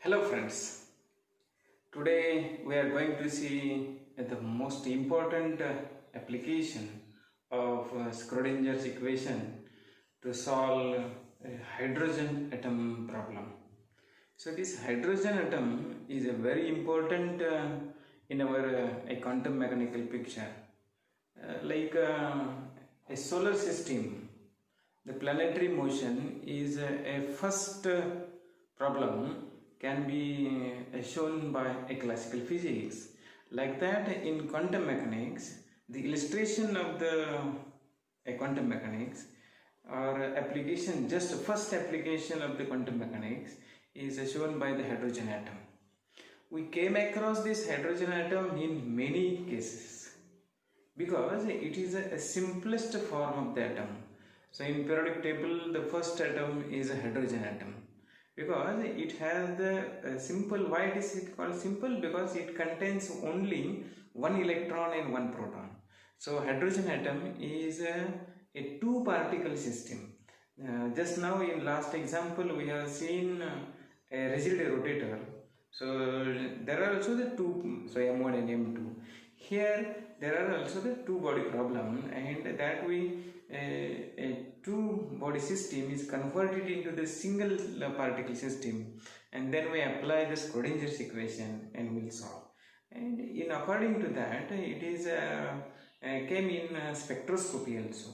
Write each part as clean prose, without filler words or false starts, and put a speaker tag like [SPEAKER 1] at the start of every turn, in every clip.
[SPEAKER 1] Hello friends, today we are going to see the most important application of Schrodinger's equation to solve a hydrogen atom problem. So this hydrogen atom is a very important in our a quantum mechanical picture. A solar system, the planetary motion is a first problem can be shown by a classical physics. Like that, in quantum mechanics, the illustration of the quantum mechanics or application, just first application of the quantum mechanics is shown by the hydrogen atom. We came across this hydrogen atom in many cases because it is a simplest form of the atom. So in periodic table, the first atom is a hydrogen atom because it has the simple. Why it is called simple? Because it contains only one electron and one proton. So hydrogen atom is a two particle system. Just now in last example we have seen a rigid rotator. So there are also the two, so M1 and M2. Here there are also the two body problem, and that we a two body system is converted into the single particle system, and then we apply the Schrodinger's equation and we'll solve. And in according to that, it is came in spectroscopy also,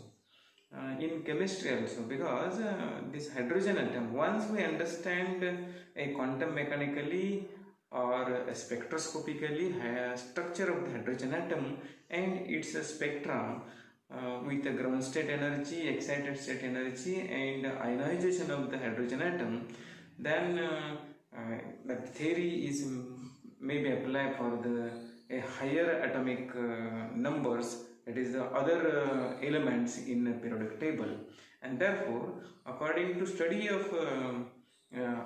[SPEAKER 1] in chemistry also, because this hydrogen atom, once we understand a quantum mechanically or spectroscopically structure of the hydrogen atom and its spectra with the ground state energy, excited state energy and ionization of the hydrogen atom, then the theory is maybe applied for the higher atomic numbers, that is the other elements in a periodic table. And therefore, according to study of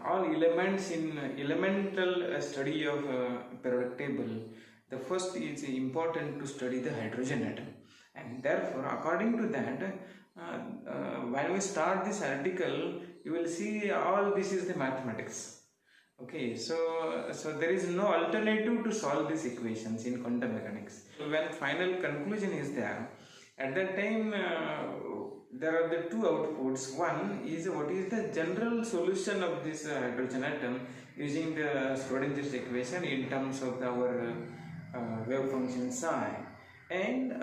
[SPEAKER 1] all elements in elemental study of periodic table, the first is important to study the hydrogen atom. And therefore, according to that, when we start this article, you will see all this is the mathematics. Okay, so there is no alternative to solve these equations in quantum mechanics. When final conclusion is there, at that time there are the two outputs. One is what is the general solution of this hydrogen atom using the Schrodinger's equation in terms of our wave function psi, and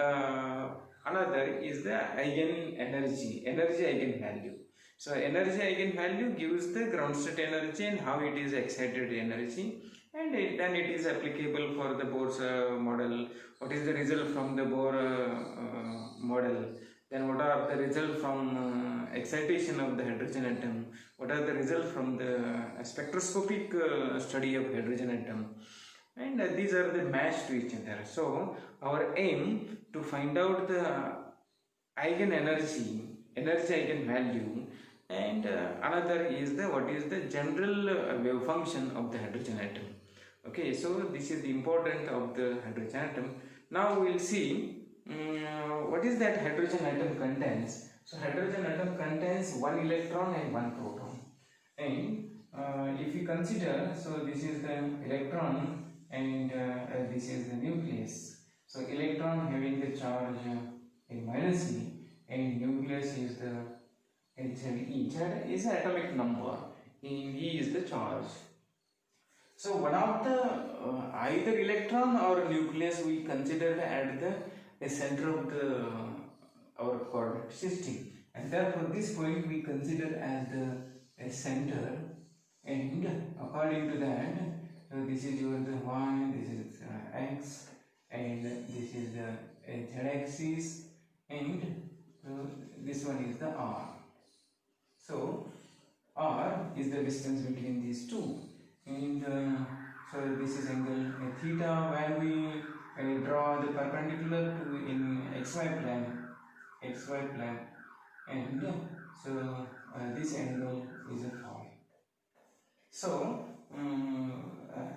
[SPEAKER 1] another is the energy eigenvalue. So energy eigenvalue gives the ground state energy and how it is excited energy, and then it is applicable for the Bohr's model. What is the result from the Bohr model? Then what are the result from excitation of the hydrogen atom? What are the result from the spectroscopic study of hydrogen atom? And these are the match to each other. So our aim to find out the energy eigenvalue, and another is the what is the general wave function of the hydrogen atom. Okay, so this is the important of the hydrogen atom. Now we will see what is that hydrogen atom contains. So hydrogen atom contains one electron and one proton, and if you consider, so this is the electron and this is the nucleus. So electron having the charge in minus E, and nucleus is the E. Z is the atomic number, and E is the charge. So one of the either electron or nucleus we consider at the center of the our coordinate system, and therefore this point we consider as the center, and according to that, this is your the y, this is x, and this is the z axis, and this one is the r. So r is the distance between these two, and so this is angle theta when we draw the perpendicular to in xy plane, and so this angle is a phi. So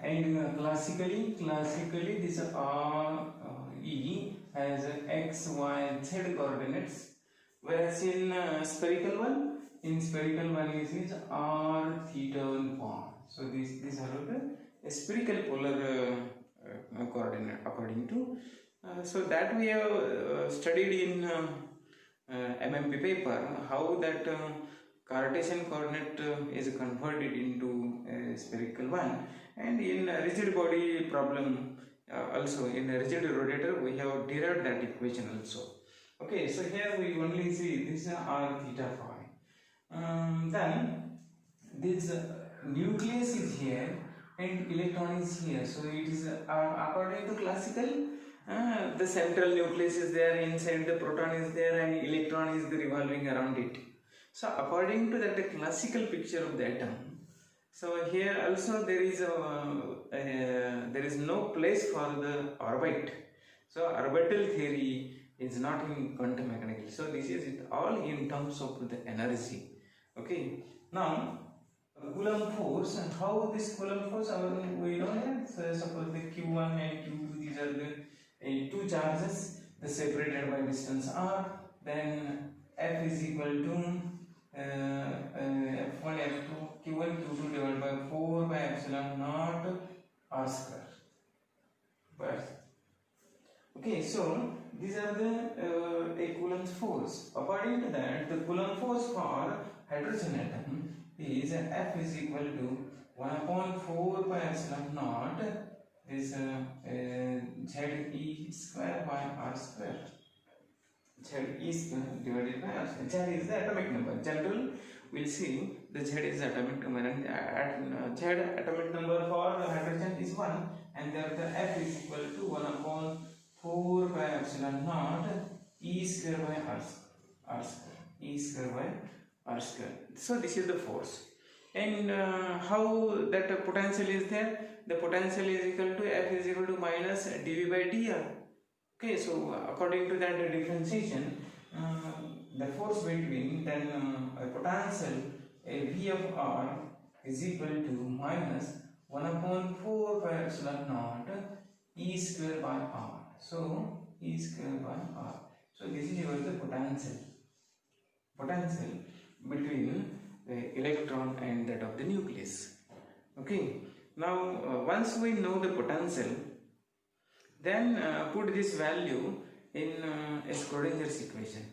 [SPEAKER 1] and classically this E has x, y, z coordinates, whereas in spherical one, in spherical values is r theta 1. So these are the spherical polar coordinate according to so that we have studied in MMP paper how that Cartesian coordinate is converted into a spherical one, and in a rigid body problem also in a rigid rotator we have derived that equation also. Okay, so here we only see this r theta phi. Then this nucleus is here and electron is here, so it is according to classical the central nucleus is there, inside the proton is there, and electron is revolving around it. So according to that classical picture of the atom, so here also there is no place for the orbit. So orbital theory is not in quantum mechanics. So this is it all in terms of the energy. Okay. Now Coulomb force, and how this Coulomb force we know that suppose the Q1 and Q2, these are the two charges, the separated by distance r. Then F is equal to F1 F2 Q1 Q2 divided by 4 by epsilon naught r square. But okay, so these are the Coulomb's force. According to that, the Coulomb force for hydrogen atom is F is equal to 1 upon 4 by epsilon naught this ZE square by r square. ZE square divided by r square. Z is the atomic number. General we'll see the Z is the atomic number, and Z atomic number for hydrogen is 1, and therefore the F is equal to 1 upon 4 by epsilon naught E square by r square. E square by r square. So this is the force. And how that potential is there? The potential is equal to F is equal to minus dV by dr. Okay, so according to that differentiation, the force between then potential V of r is equal to minus 1 upon 4 by epsilon naught E square by r. So E square by r. So this is your the potential between the electron and that of the nucleus. Okay. Now once we know the potential, then put this value in a Schrodinger's equation.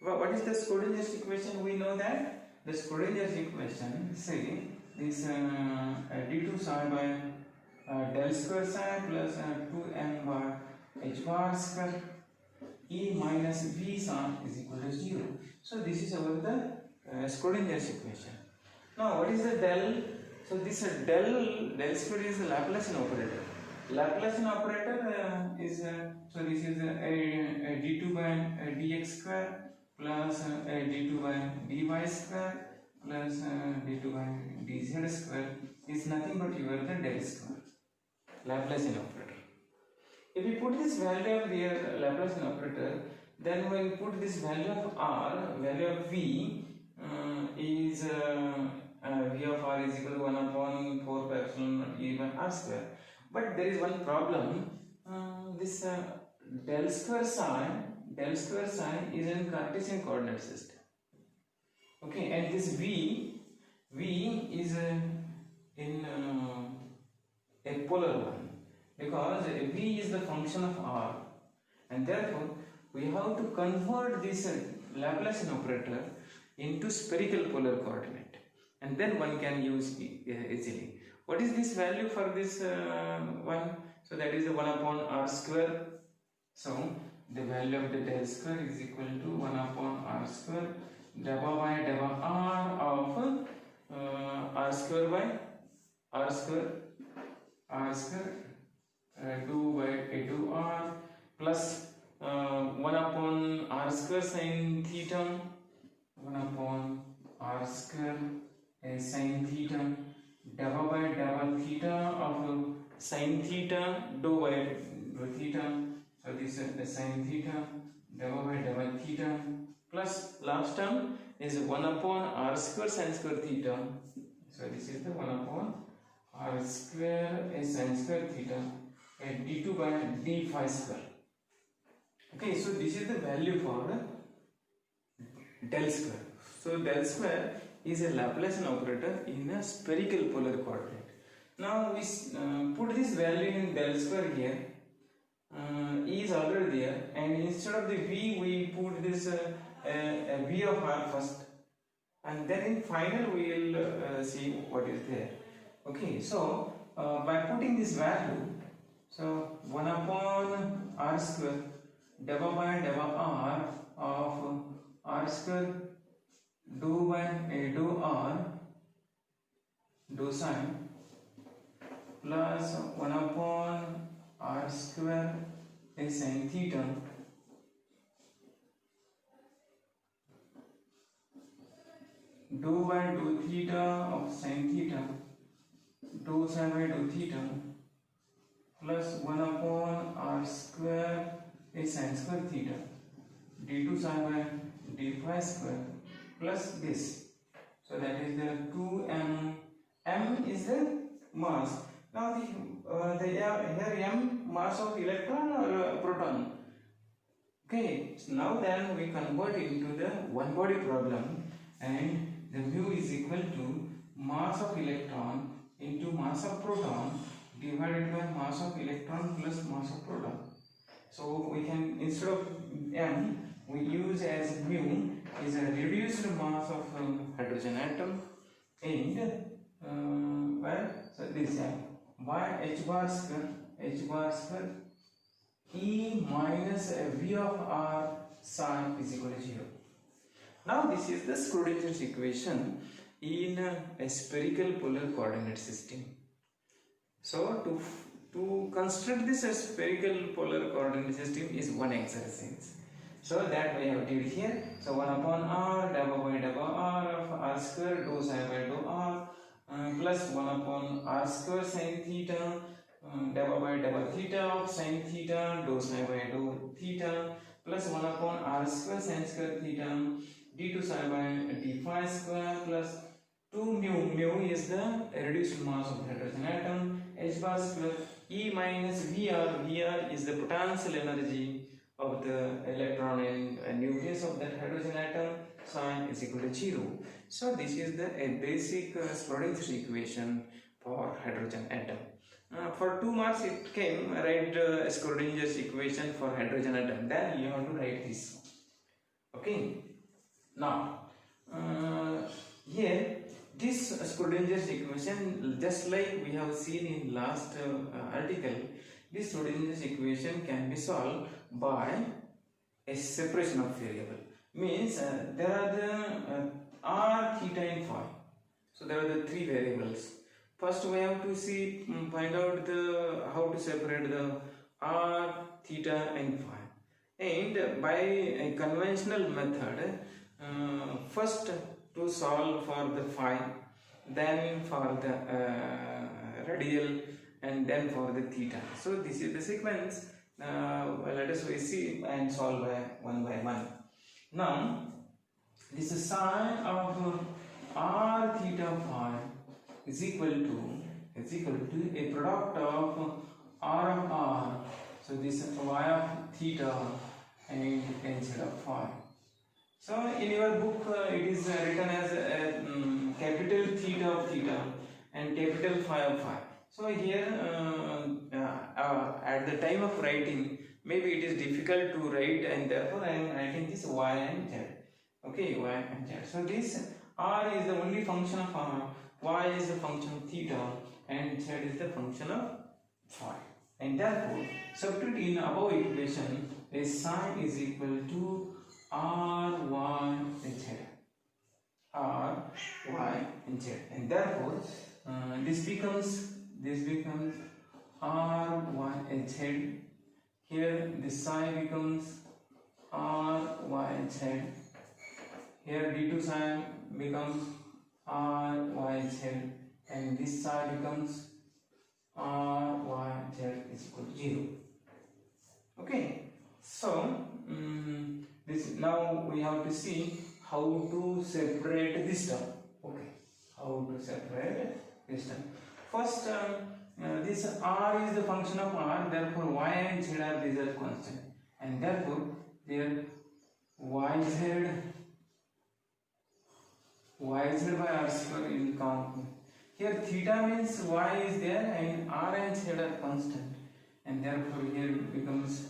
[SPEAKER 1] What is the Schrodinger's equation? We know that the Schrodinger's equation, say this d2 psi by del square psi plus 2m by h bar square E minus v psi is equal to 0. So this is our the Schrodinger's equation. Now what is the del? So this del square is a Laplacian operator. Laplacian operator is so this is a d2 by dx square plus d2 by dy square plus d2 by dz square is nothing but your the del square, Laplacian operator. If we put this value of the Laplacian operator, then when we put this value of r, value of v is v of r is equal to 1 upon 4 pi epsilon naught E by r square. But there is one problem. This del square psi is in Cartesian coordinate system. Okay, and this v is in a polar one, because v is the function of r, and therefore we have to convert this Laplacian operator into spherical polar coordinate, and then one can use easily. What is this value for this one? So that is 1 upon r square. So the value of the del square is equal to 1 upon r square dabba by dabba r of r square by r square 2 by 2r plus 1 upon r square sin theta, 1 upon r square sin theta dabba by dabba theta of sin theta dou by dou theta. So this is the sin theta dabba by dabba theta plus last term is 1 upon r square sin square theta. So this is the 1 upon r square sin square theta and d2 by d phi square. Okay, so this is the value for the del square. So del square is a Laplacian operator in a spherical polar coordinate. Now we put this value in del square here. E is already there, and instead of the v we put this v of r first, and then in final we will see what is there. Okay, so by putting this value, so 1 upon r square deva by deva r of r square dou by dou r dou sine plus 1 upon r square is sin theta dou by dou theta of sin theta dou sine by dou theta plus 1 upon r square is sin square theta d2 sine by d phi square plus this. So that is the 2m. M is the mass. Now here m mass of electron or proton. Okay, so now then we convert into the one body problem, and the mu is equal to mass of electron into mass of proton divided by mass of electron plus mass of proton. So we can, instead of m, we use as mu is a reduced mass of hydrogen atom, and so this is by h bar square E minus v of r psi is equal to 0. Now this is the Schrodinger's equation in a spherical polar coordinate system. So to construct this spherical polar coordinate system is one exercise. So that we have did here. So 1 upon r deva by deva r of r square dou sine by dou r plus 1 upon r square sin theta deva by deva theta of sin theta dou sine by dou theta plus 1 upon r square sin square theta d2 sine by d phi square plus 2 mu is the reduced mass of hydrogen atom, h bar square E minus Vr is the potential energy of the electron in a nucleus of that hydrogen atom, psi is equal to 0. So this is the basic Schrodinger's equation for hydrogen atom. For 2 marks it came, write Schrodinger's equation for hydrogen atom, then you have to write this. Okay. Now here this Schrodinger's equation, just like we have seen in last article, this Schrodinger's equation can be solved by a separation of variable. Means there are the r, theta and phi. So there are the 3 variables. First we have to find out how to separate the r, theta and phi. And by a conventional method, first to solve for the phi, then for the radial, and then for the theta. So this is the sequence. Let us see and solve one by one. Now this is sine of r theta phi is equal to a product of r of r. So this is y of theta and z of phi. So in your book it is written as capital theta of theta and capital phi of phi. So here at the time of writing, maybe it is difficult to write, and therefore I am writing this y and z. Okay, y and z. So this r is the only function of r, y is the function of theta, and z is the function of phi. And therefore, substitute in above equation, a sine is equal to r, y and z. R, y and z. And therefore, this becomes r, y and z. Here this sine becomes r, y and z. Here d2 sine becomes r, y, z, and this side becomes r, y, z is equal to 0. Okay, so this now we have to see how to separate this term. Okay, how to separate this term. First, this r is the function of r, therefore y and z are these are constant, and therefore their yz yz by r square will count. Here theta means y is there and r and z are constant, and therefore here it becomes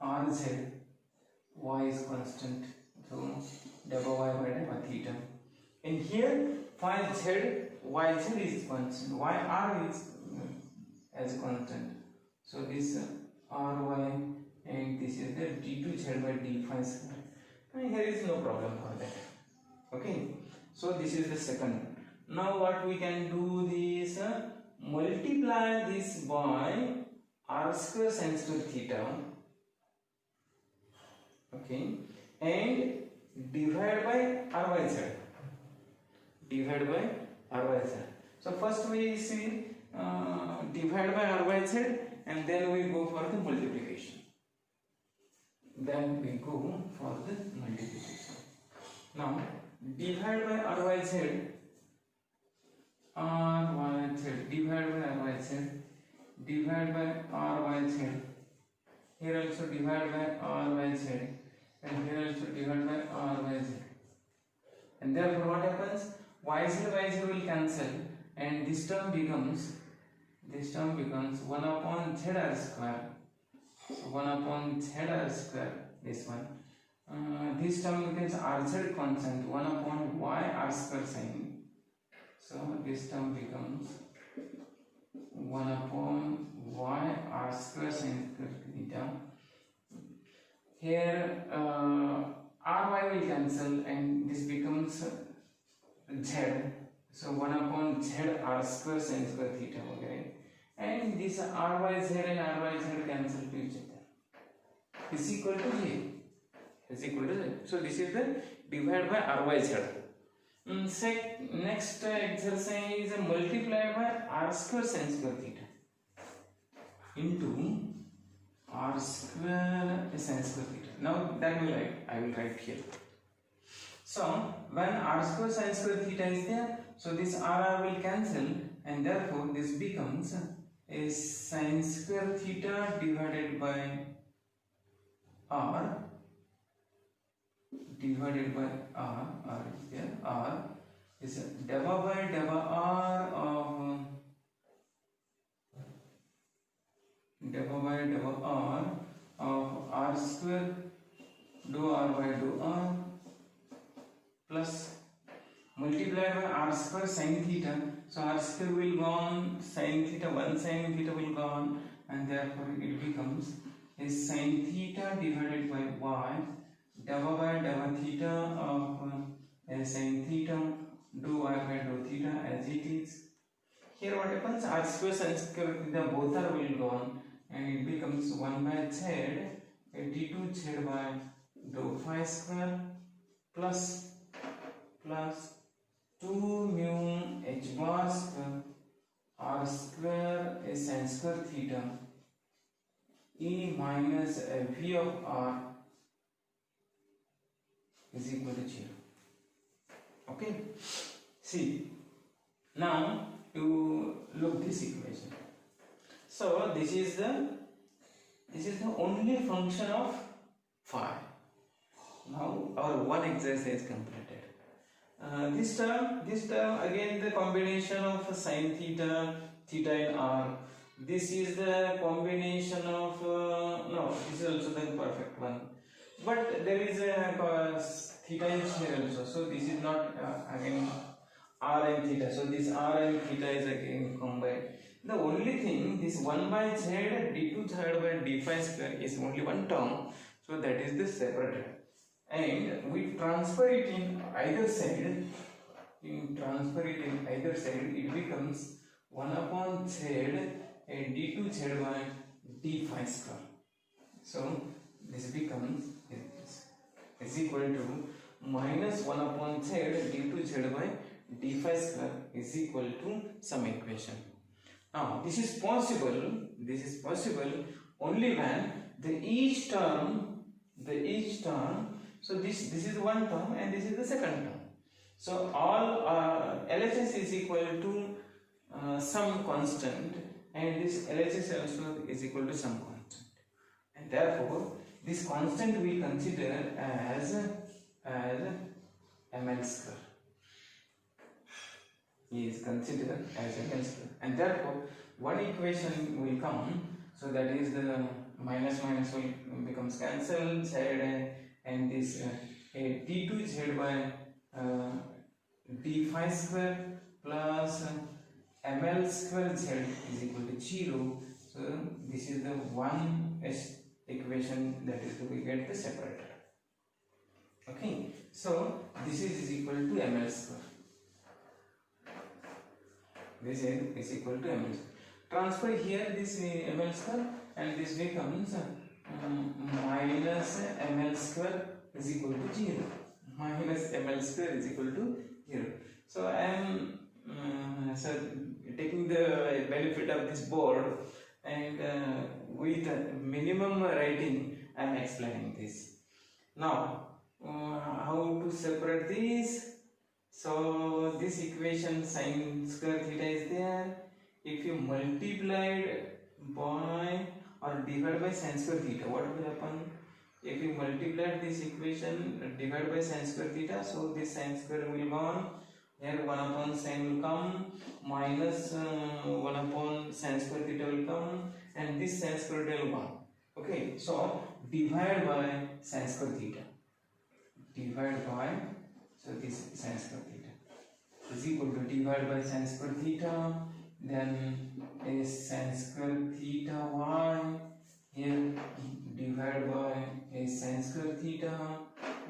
[SPEAKER 1] rz, y is constant, so delta y by delta theta. And here phi z yz is constant, yr is as constant, so this ry and this is the d2z by d phi square, and here is no problem for that. Okay, so this is the second. Now what we can do is multiply this by r square sin square theta, okay, and divide by ryz, divide by ryz. So first we see divide by ryz, and then we go for the multiplication. Then we go for the multiplication. Now divide by ryz, divide by ryz, divide by ryz. Here also divide by ryz, and here also divide by ryz. And therefore what happens? Yz will cancel, and this term becomes 1 upon zr square. So 1 upon zr square. This one. This term becomes rz constant, 1 upon y r square sin. So this term becomes 1 upon y r square sin square theta. Here ry will cancel, and this becomes z. So 1 upon z r square sin square theta. Okay, and this ryz and ryz cancel to each other. Is equal to z. Is equal to z. So this is the divide by ryz. Next exercise is multiplied by r square sin square theta into r square sin square theta. Now that I will write here. So when r square sin square theta is there, so this r will cancel, and therefore this becomes a sin square theta divided by r, divided by r is there, r is delta by delta r of r square dou r by dou r plus multiplied by r square sin theta. So r square will go on, sin theta, 1 sin theta will go on, and therefore it becomes a sin theta divided by y, delta by delta theta of a sin theta dou y by dou theta as it is. Here what happens? R square sin square theta both are will go on, and it becomes 1 by z d2z by dou phi square plus 2 mu h bar square r square is sin square theta e minus v of r is equal to 0. Okay, see, now to look this equation. So this is the only function of phi. Now our one exercise completed. This term again the combination of sin theta, theta and r. This is the combination of no, this is also the perfect one, but there is a theta is here also, so this is not again r and theta, so this r and theta is again combined. The only thing, this 1 by z d2z by d phi square is only one term, so that is the separator, and we transfer it in either side. It becomes 1 upon z and d2z by d phi square. So this becomes is equal to minus 1 upon z d2z by d phi square is equal to some equation. Now this is possible only when each term, so this is one term and this is the second term. So all LHS is equal to some constant, and this LHS also is equal to some constant, and therefore this constant we consider as ml square. is considered as ml square, and therefore one equation will come. So that is the minus minus will becomes cancelled side, and this d2 is held by d phi square plus ml square z is equal to 0. So this is the one equation, that is we get the separator. Okay, so this is equal to ml square. This is equal to ml square. Transfer here this ml square, and this becomes minus ml square is equal to 0. Minus ml square is equal to 0. So I am taking the benefit of this board, and with minimum writing I am explaining this. Now how to separate this? So this equation sin square theta is there. If you multiplied by or divide by sin square theta, what will happen? If you multiply this equation divided by sin square theta, so this sin square will gone. Here 1 upon sin will come, minus 1 upon sin square theta will come, and this sin square theta will gone. Okay, so divide by sin square theta. Divide by, so this sin square theta is equal to divide by sin square theta, then is sin square theta y, here divide by a sin square theta,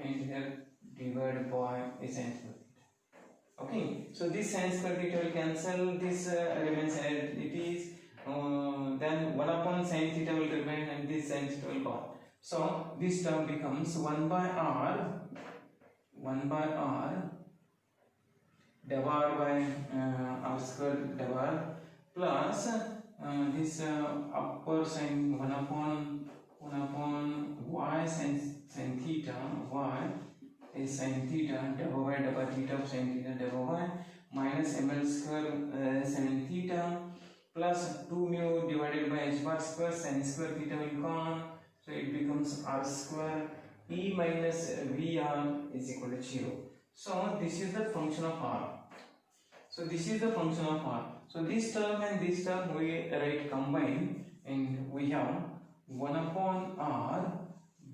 [SPEAKER 1] and here divide by a sin square theta. Okay, so this sin square theta will cancel, this remains as it is, then 1 upon sin theta will remain, and this sin theta will go. So this term becomes 1 by r divided by r square divided plus this upper sin 1 upon y sin theta, y is sin theta divided by theta of sin theta divided by minus ml square sin theta plus 2 mu divided by h bar square sin square theta will come, so it becomes r square e minus vr is equal to 0. So this is the function of r. So this is the function of r. So this term and this term we write combine, and we have 1 upon r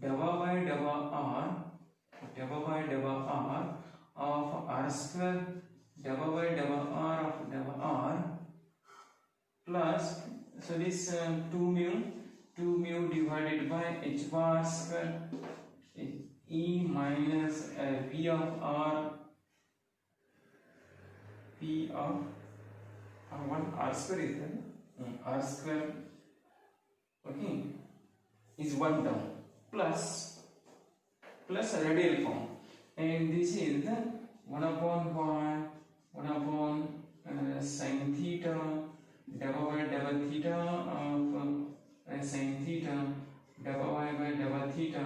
[SPEAKER 1] divided by r of r square divided by r of r plus, so this 2 mu divided by h bar square e minus p of r, p of r1 r square is there, r square, okay, is 1 term plus radial form, and this is 1 upon y 1 upon sin theta divided by theta of sin theta divided by double theta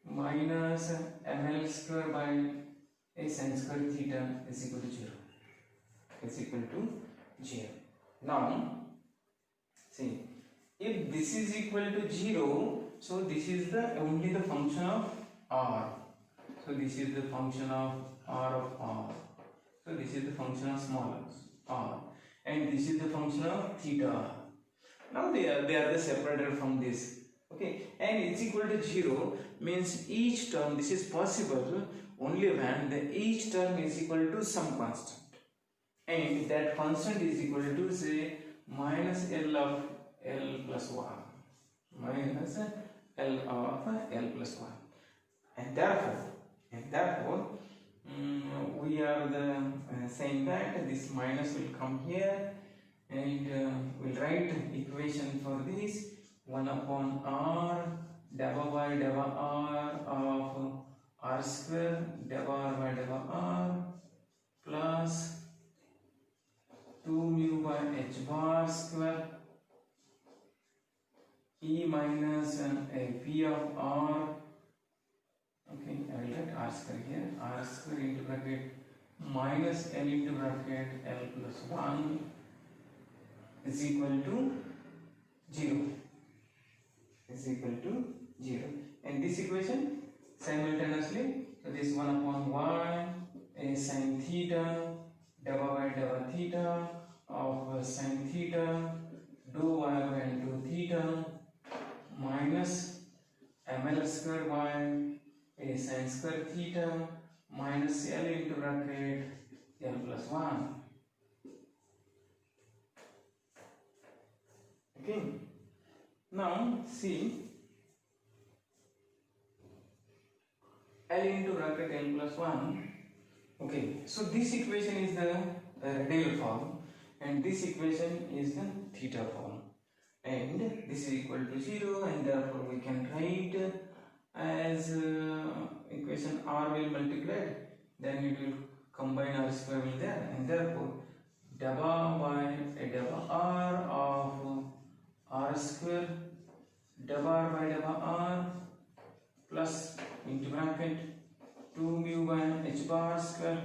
[SPEAKER 1] minus ml square by a sin square theta is equal to 0. Is equal to 0. Now see, if this is equal to 0, so this is the only the function of r. So this is the function of r of r. So this is the function of small r, and this is the function of theta. Now they are the separated from this. Okay, and it's equal to 0 means each term, this is possible only when each term is equal to some constant, and that constant is equal to say minus L of L plus 1, minus L of L plus 1, and therefore we are saying that this minus will come here, and we'll write equation for this 1 upon r divided by r of r square divided by r plus 2 mu by h bar square e minus a p of r. Okay, I will write r square here, r square into bracket minus l into bracket l plus 1 is equal to 0. Is equal to 0, and this equation simultaneously, so this 1 upon y a sin theta dou by dou theta of sin theta dou y by dou theta minus ml square by a sin square theta minus L into bracket L plus 1. Okay, now see L into bracket L plus 1. Okay, so this equation is the radial form and this equation is the theta form, and this is equal to 0, and therefore we can write as equation r will multiply, then it will combine r square will there, and therefore dou by dou r of r square dou r by dou r plus into bracket 2 mu by h bar square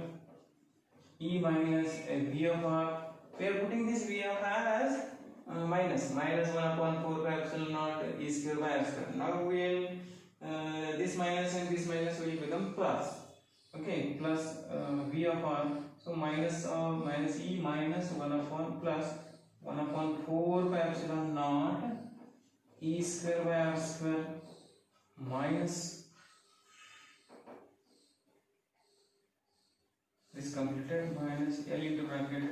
[SPEAKER 1] e minus a v of r. We are putting this v of r as minus 1 upon 4 by epsilon naught e square by r square. Now we will this minus and this minus will become plus. Okay, plus v of r. So minus of minus e minus 1 upon plus 1 upon 4 by epsilon naught e square by r square minus this completed minus L into bracket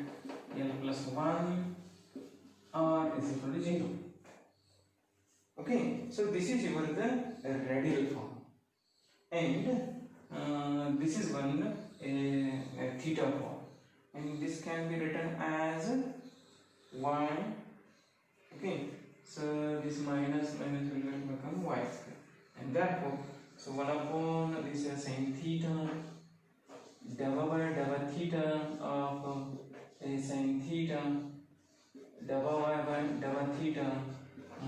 [SPEAKER 1] L plus 1 r is equal to 0. Okay, so this is your the radial form, and this is one a theta form, and this can be written as y. Okay, so this minus will become y square, and therefore so 1 upon this is sin theta dou by dou theta of sin theta dou y by dou theta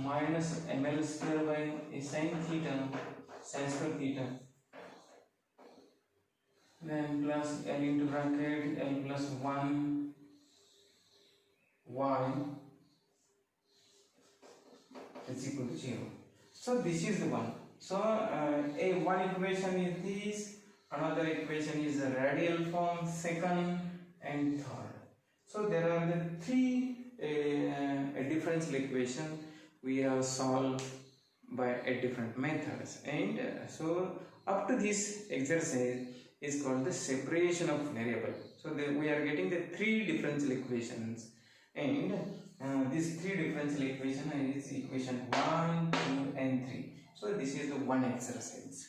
[SPEAKER 1] minus ml square by sin theta sin square theta, then plus L into bracket L plus 1 y is equal to 0. So this is the one. So a one equation is this, another equation is the radial form, second and third. So there are the three differential equation we have solved by different methods, and so up to this exercise is called the separation of variable. So we are getting the three differential equations, and these three differential equation is equation 1, 2 and 3. So this is the one exercise.